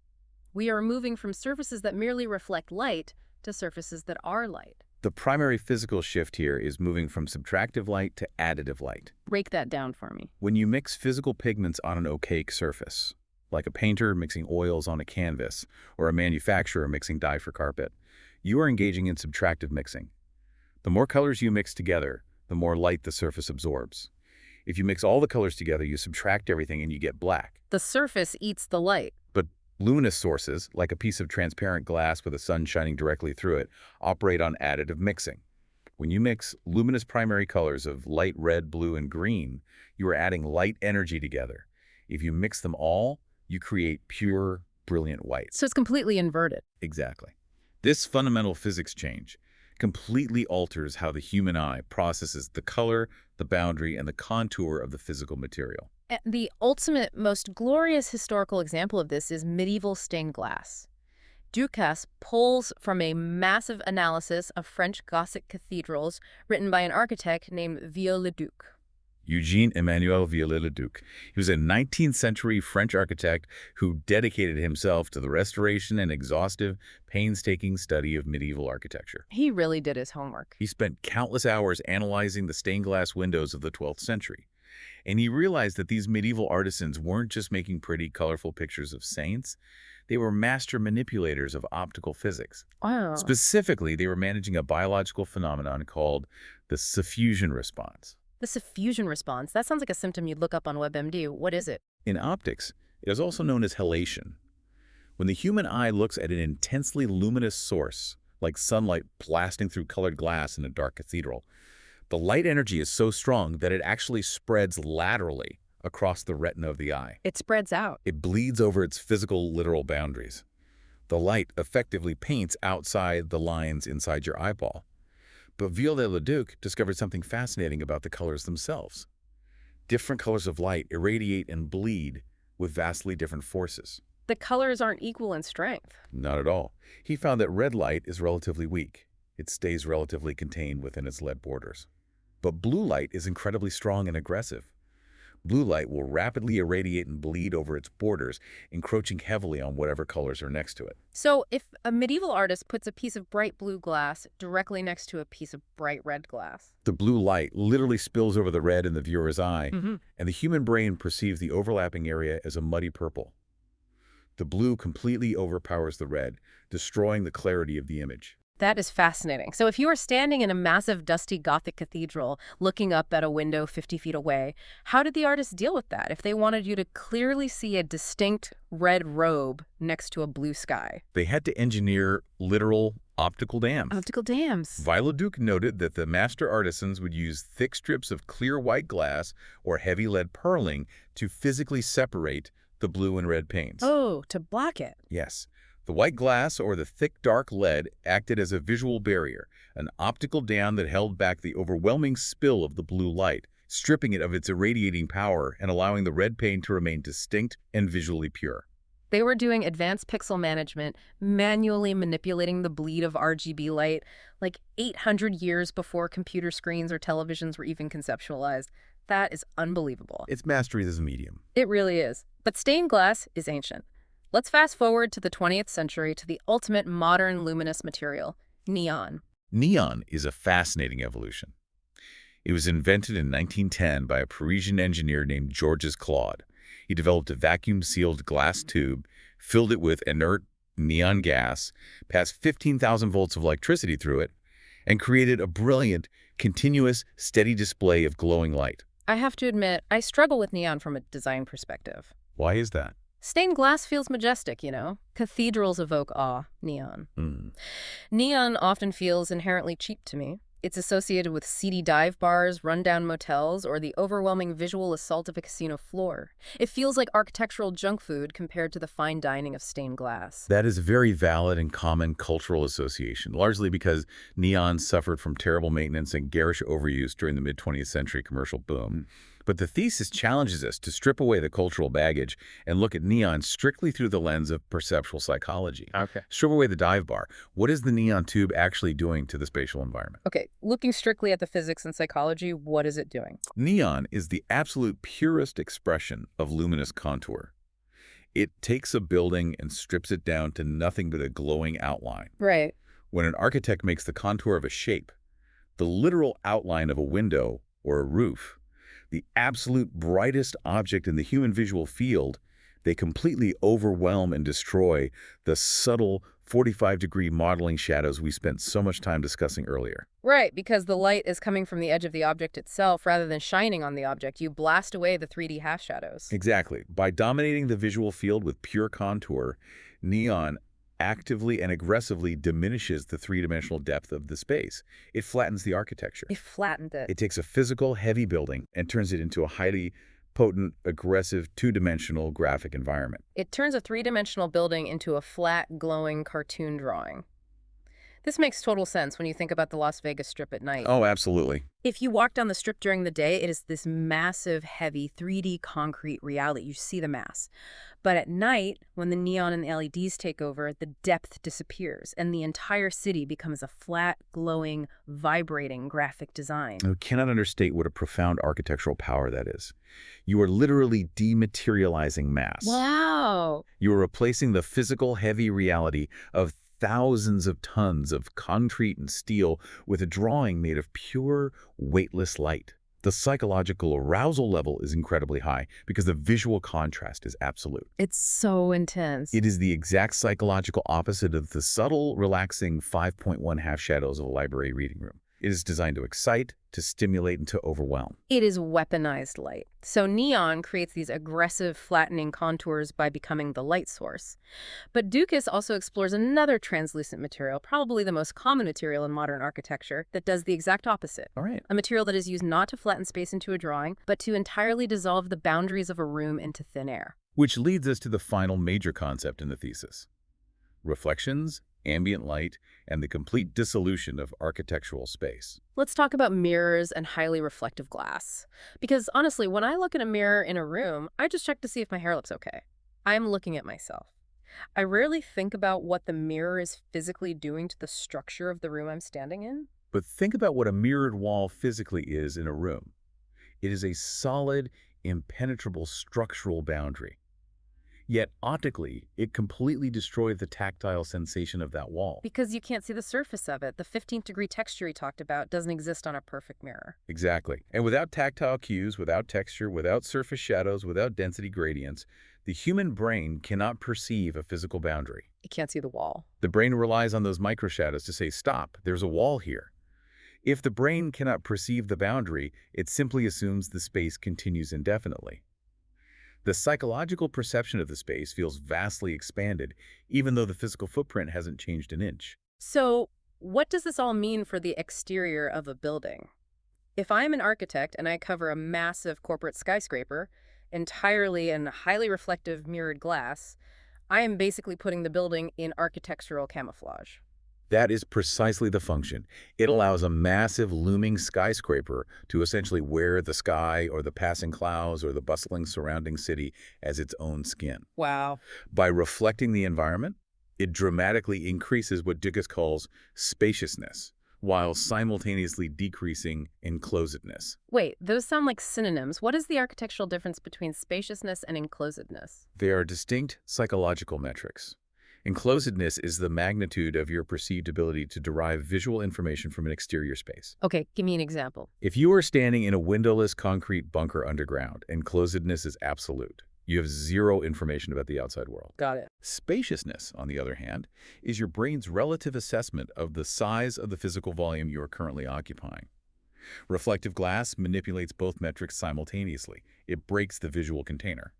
We are moving from surfaces that merely reflect light to surfaces that are light. The primary physical shift here is moving from subtractive light to additive light. Break that down for me. When you mix physical pigments on an opaque surface, like a painter mixing oils on a canvas or a manufacturer mixing dye for carpet, you are engaging in subtractive mixing. The more colors you mix together, the more light the surface absorbs. If you mix all the colors together, you subtract everything and you get black. The surface eats the light. But luminous sources, like a piece of transparent glass with the sun shining directly through it, operate on additive mixing. When you mix luminous primary colors of light red, blue, and green, you are adding light energy together. If you mix them all, you create pure, brilliant white. So it's completely inverted. Exactly. This fundamental physics change completely alters how the human eye processes the color, the boundary, and the contour of the physical material. And the ultimate, most glorious historical example of this is medieval stained glass. Ducasse pulls from a massive analysis of French Gothic cathedrals written by an architect named Viollet-le-Duc. Eugène-Emmanuel Viollet-le-Duc. He was a 19th century French architect who dedicated himself to the restoration and exhaustive, painstaking study of medieval architecture. He really did his homework. He spent countless hours analyzing the stained glass windows of the 12th century. And he realized that these medieval artisans weren't just making pretty, colorful pictures of saints. They were master manipulators of optical physics. Wow. Specifically, they were managing a biological phenomenon called the suffusion response. The suffusion response, that sounds like a symptom you'd look up on WebMD. What is it? In optics, it is also known as halation. When the human eye looks at an intensely luminous source, like sunlight blasting through colored glass in a dark cathedral, the light energy is so strong that it actually spreads laterally across the retina of the eye. It spreads out. It bleeds over its physical, literal boundaries. The light effectively paints outside the lines inside your eyeball. But Viollet-le-Duc discovered something fascinating about the colors themselves. Different colors of light irradiate and bleed with vastly different forces. The colors aren't equal in strength. Not at all. He found that red light is relatively weak. It stays relatively contained within its lead borders. But blue light is incredibly strong and aggressive. Blue light will rapidly irradiate and bleed over its borders, encroaching heavily on whatever colors are next to it. So if a medieval artist puts a piece of bright blue glass directly next to a piece of bright red glass, The blue light literally spills over the red in the viewer's eye, and the human brain perceives the overlapping area as a muddy purple. The blue completely overpowers the red, destroying the clarity of the image. that is fascinating. So if you are standing in a massive, dusty Gothic cathedral looking up at a window 50 feet away, how did the artist deal with that if they wanted you to clearly see a distinct red robe next to a blue sky? They had to engineer literal optical dams. Optical dams. Viollet-le-Duc noted that the master artisans would use thick strips of clear white glass or heavy lead purling to physically separate the blue and red paints. Oh, to block it. Yes. The white glass or the thick dark lead acted as a visual barrier, an optical dam that held back the overwhelming spill of the blue light, stripping it of its irradiating power and allowing the red paint to remain distinct and visually pure. They were doing advanced pixel management, manually manipulating the bleed of RGB light, like 800 years before computer screens or televisions were even conceptualized. That is unbelievable. It's mastery as a medium. It really is. But stained glass is ancient. Let's fast forward to the 20th century to the ultimate modern luminous material, neon. Neon is a fascinating evolution. It was invented in 1910 by a Parisian engineer named Georges Claude. He developed a vacuum-sealed glass tube, filled it with inert neon gas, passed 15,000 volts of electricity through it, and created a brilliant, continuous, steady display of glowing light. I have to admit, I struggle with neon from a design perspective. Why is that? Stained glass feels majestic, you know? Cathedrals evoke awe. Neon. Neon often feels inherently cheap to me. It's associated with seedy dive bars, rundown motels, or the overwhelming visual assault of a casino floor. It feels like architectural junk food compared to the fine dining of stained glass. That is a very valid and common cultural association, largely because neon suffered from terrible maintenance and garish overuse during the mid-20th century commercial boom. But the thesis challenges us to strip away the cultural baggage and look at neon strictly through the lens of perceptual psychology. Okay. Strip away the dive bar. What is the neon tube actually doing to the spatial environment? Okay, looking strictly at the physics and psychology, what is it doing? Neon is the absolute purest expression of luminous contour. It takes a building and strips it down to nothing but a glowing outline. Right. When an architect makes the contour of a shape, the literal outline of a window or a roof, the absolute brightest object in the human visual field, they completely overwhelm and destroy the subtle 45-degree modeling shadows we spent so much time discussing earlier. Right, because the light is coming from the edge of the object itself rather than shining on the object. You blast away the 3D half shadows. Exactly. By dominating the visual field with pure contour, neon actively and aggressively diminishes the three-dimensional depth of the space. It flattens the architecture. It flattened it. It takes a physical, heavy building and turns it into a highly potent, aggressive, two-dimensional graphic environment. It turns a three-dimensional building into a flat, glowing cartoon drawing. This makes total sense when you think about the Las Vegas Strip at night. Oh, absolutely. If you walk down the strip during the day, it is this massive, heavy 3D concrete reality. You see the mass. But at night, when the neon and the LEDs take over, the depth disappears, and the entire city becomes a flat, glowing, vibrating graphic design. I cannot understate what a profound architectural power that is. You are literally dematerializing mass. Wow. You are replacing the physical, heavy reality of thousands of tons of concrete and steel with a drawing made of pure, weightless light. The psychological arousal level is incredibly high because the visual contrast is absolute. It's so intense. It is the exact psychological opposite of the subtle, relaxing 5.1 half shadows of a library reading room. It is designed to excite, to stimulate, and to overwhelm. It is weaponized light. So neon creates these aggressive, flattening contours by becoming the light source. But Dukas also explores another translucent material, probably the most common material in modern architecture, that does the exact opposite. All right. A material that is used not to flatten space into a drawing, but to entirely dissolve the boundaries of a room into thin air. Which leads us to the final major concept in the thesis: reflections, ambient light, and the complete dissolution of architectural space. Let's talk about mirrors and highly reflective glass. Because honestly, when I look in a mirror in a room, I just check to see if my hair looks okay. I'm looking at myself. I rarely think about what the mirror is physically doing to the structure of the room I'm standing in. But think about what a mirrored wall physically is in a room. It is a solid, impenetrable structural boundary. Yet optically, it completely destroyed the tactile sensation of that wall. Because you can't see the surface of it. The 15th degree texture he talked about doesn't exist on a perfect mirror. Exactly. And without tactile cues, without texture, without surface shadows, without density gradients, the human brain cannot perceive a physical boundary. You can't see the wall. The brain relies on those microshadows to say, stop, there's a wall here. If the brain cannot perceive the boundary, it simply assumes the space continues indefinitely. The psychological perception of the space feels vastly expanded, even though the physical footprint hasn't changed an inch. So, what does this all mean for the exterior of a building? If I'm an architect and I cover a massive corporate skyscraper, entirely in highly reflective mirrored glass, I am basically putting the building in architectural camouflage. That is precisely the function. It allows a massive looming skyscraper to essentially wear the sky or the passing clouds or the bustling surrounding city as its own skin. Wow. By reflecting the environment, it dramatically increases what Dukas calls spaciousness, while simultaneously decreasing enclosedness. Wait, those sound like synonyms. What is the architectural difference between spaciousness and enclosedness? They are distinct psychological metrics. Enclosedness is the magnitude of your perceived ability to derive visual information from an exterior space. Okay, give me an example. If you are standing in a windowless concrete bunker underground, enclosedness is absolute. You have zero information about the outside world. Got it. Spaciousness, on the other hand, is your brain's relative assessment of the size of the physical volume you are currently occupying. Reflective glass manipulates both metrics simultaneously. It breaks the visual container.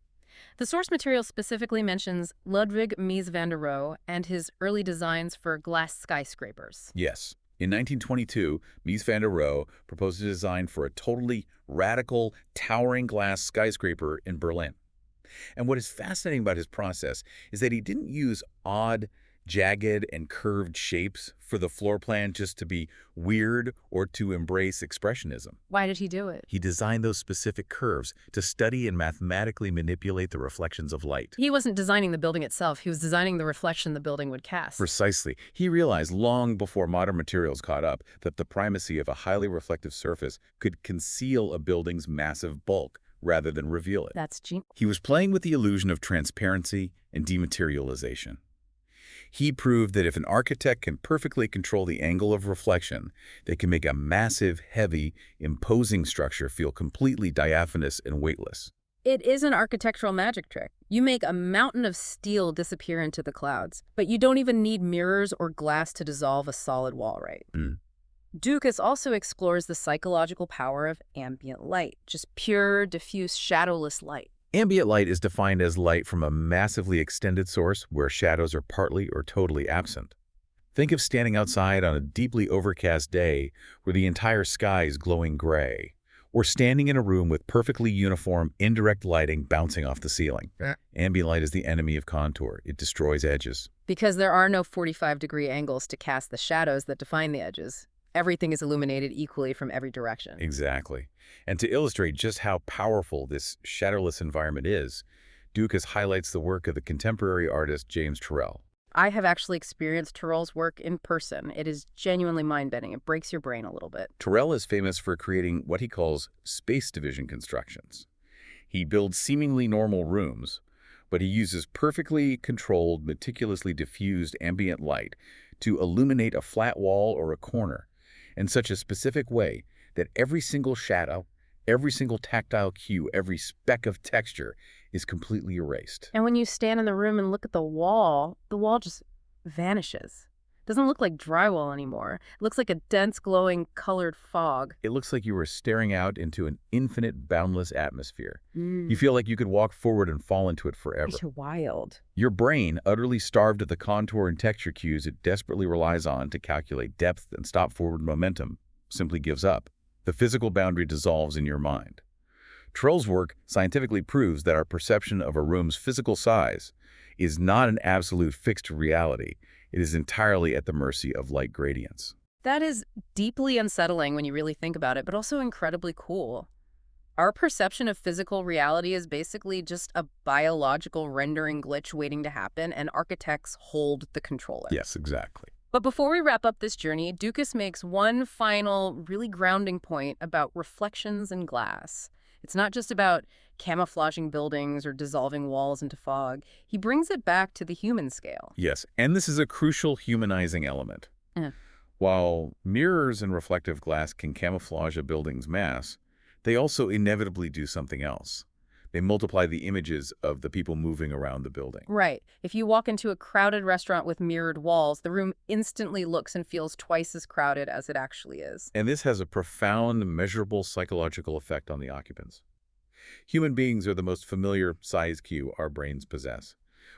The source material specifically mentions Ludwig Mies van der Rohe and his early designs for glass skyscrapers. Yes. In 1922, Mies van der Rohe proposed a design for a totally radical, towering glass skyscraper in Berlin. And what is fascinating about his process is that he didn't use odd, jagged, and curved shapes for the floor plan just to be weird or to embrace expressionism. Why did he do it? He designed those specific curves to study and mathematically manipulate the reflections of light. He wasn't designing the building itself. He was designing the reflection the building would cast. Precisely. He realized long before modern materials caught up that the primacy of a highly reflective surface could conceal a building's massive bulk rather than reveal it. That's genius. He was playing with the illusion of transparency and dematerialization. He proved that if an architect can perfectly control the angle of reflection, they can make a massive, heavy, imposing structure feel completely diaphanous and weightless. It is an architectural magic trick. You make a mountain of steel disappear into the clouds, but you don't even need mirrors or glass to dissolve a solid wall, right? Dukas also explores the psychological power of ambient light, just pure, diffuse, shadowless light. Ambient light is defined as light from a massively extended source where shadows are partly or totally absent. Think of standing outside on a deeply overcast day where the entire sky is glowing gray, Or standing in a room with perfectly uniform, indirect lighting bouncing off the ceiling. Ambient light is the enemy of contour. It destroys edges. Because there are no 45-degree angles to cast the shadows that define the edges. Everything is illuminated equally from every direction. Exactly. And to illustrate just how powerful this shadowless environment is, Dukas highlights the work of the contemporary artist James Turrell. I have actually experienced Turrell's work in person. It is genuinely mind-bending. It breaks your brain a little bit. Turrell is famous for creating what he calls space division constructions. He builds seemingly normal rooms, but he uses perfectly controlled, meticulously diffused ambient light to illuminate a flat wall or a corner in such a specific way that every single shadow, every single tactile cue, every speck of texture is completely erased. And when you stand in the room and look at the wall just vanishes. It doesn't look like drywall anymore. It looks like a dense, glowing, colored fog. It looks like you were staring out into an infinite, boundless atmosphere. Mm. You feel like you could walk forward and fall into it forever. It's wild. Your brain, utterly starved of the contour and texture cues it desperately relies on to calculate depth and stop forward momentum, simply gives up. The physical boundary dissolves in your mind. Turrell's work scientifically proves that our perception of a room's physical size is not an absolute fixed reality. It is entirely at the mercy of light gradients. That is deeply unsettling when you really think about it, but also incredibly cool. Our perception of physical reality is basically just a biological rendering glitch waiting to happen, and architects hold the controller. Yes, exactly. But before we wrap up this journey, Dukas makes one final, really grounding point about reflections in glass. It's not just about camouflaging buildings or dissolving walls into fog. He brings it back to the human scale. Yes, and this is a crucial humanizing element. While mirrors and reflective glass can camouflage a building's mass, they also inevitably do something else. They multiply the images of the people moving around the building. Right. If you walk into a crowded restaurant with mirrored walls, the room instantly looks and feels twice as crowded as it actually is. And this has a profound, measurable psychological effect on the occupants. Human beings are the most familiar size cue our brains possess.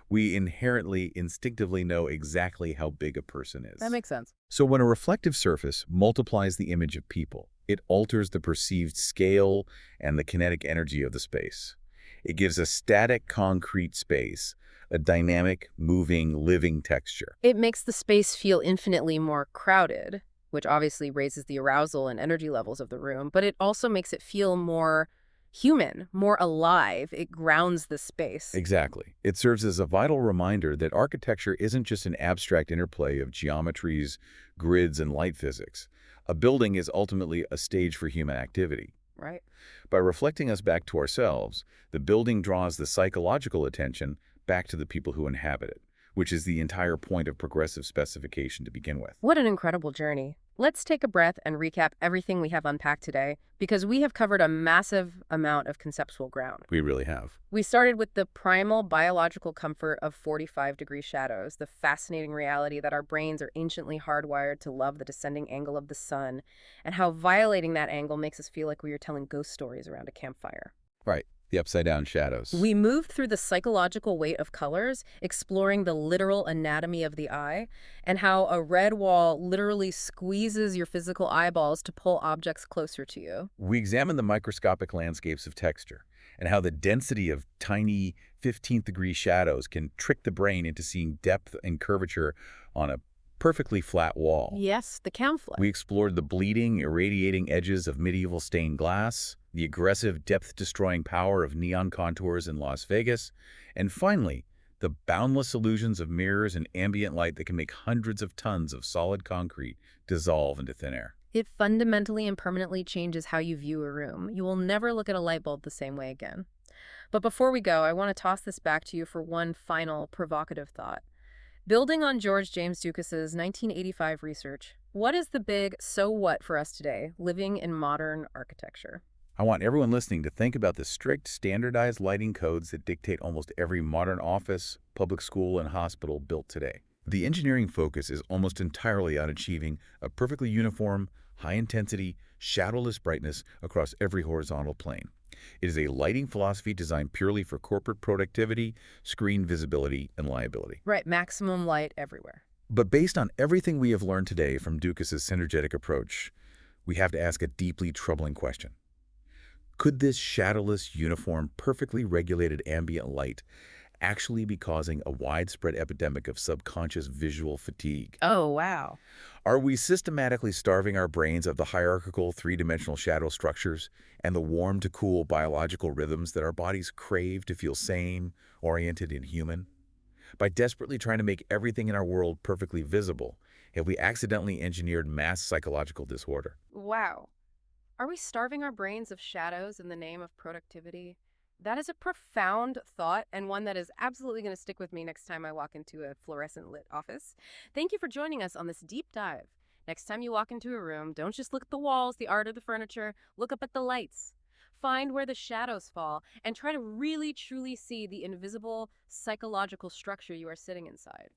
We inherently, instinctively know exactly how big a person is. That makes sense. So when a reflective surface multiplies the image of people, it alters the perceived scale and the kinetic energy of the space. It gives a static, concrete space a dynamic, moving, living texture. It makes the space feel infinitely more crowded, which obviously raises the arousal and energy levels of the room, but it also makes it feel more human, more alive. It grounds the space. Exactly. It serves as a vital reminder that architecture isn't just an abstract interplay of geometries, grids, and light physics. A building is ultimately a stage for human activity. Right. By reflecting us back to ourselves, the building draws the psychological attention back to the people who inhabit it, which is the entire point of progressive specification to begin with. What an incredible journey. Let's take a breath and recap everything we have unpacked today, because we have covered a massive amount of conceptual ground. We really have. We started with the primal biological comfort of 45-degree shadows, the fascinating reality that our brains are anciently hardwired to love the descending angle of the sun, and how violating that angle makes us feel like we are telling ghost stories around a campfire. Right. The upside-down shadows. We moved through the psychological weight of colors, exploring the literal anatomy of the eye, and how a red wall literally squeezes your physical eyeballs to pull objects closer to you. We examined the microscopic landscapes of texture and how the density of tiny 15th-degree shadows can trick the brain into seeing depth and curvature on a perfectly flat wall. Yes, the camouflage. We explored the bleeding, irradiating edges of medieval stained glass, the aggressive, depth-destroying power of neon contours in Las Vegas, and finally, the boundless illusions of mirrors and ambient light that can make hundreds of tons of solid concrete dissolve into thin air. It fundamentally and permanently changes how you view a room. You will never look at a light bulb the same way again. But before we go, I want to toss this back to you for one final provocative thought. Building on George James Dukas's 1985 research, what is the big so what for us today, living in modern architecture? I want everyone listening to think about the strict, standardized lighting codes that dictate almost every modern office, public school, and hospital built today. The engineering focus is almost entirely on achieving a perfectly uniform, high-intensity, shadowless brightness across every horizontal plane. It is a lighting philosophy designed purely for corporate productivity, screen visibility, and liability. Right, maximum light everywhere. But based on everything we have learned today from Dukas's synergetic approach, we have to ask a deeply troubling question. Could this shadowless, uniform, perfectly regulated ambient light actually be causing a widespread epidemic of subconscious visual fatigue? Oh, wow. Are we systematically starving our brains of the hierarchical three-dimensional shadow structures and the warm to cool biological rhythms that our bodies crave to feel sane, oriented, and human? By desperately trying to make everything in our world perfectly visible, have we accidentally engineered mass psychological disorder? Wow. Are we starving our brains of shadows in the name of productivity? That is a profound thought and one that is absolutely going to stick with me next time I walk into a fluorescent lit office. Thank you for joining us on this deep dive. Next time you walk into a room, don't just look at the walls, the art, or the furniture. Look up at the lights. Find where the shadows fall and try to really truly see the invisible psychological structure you are sitting inside.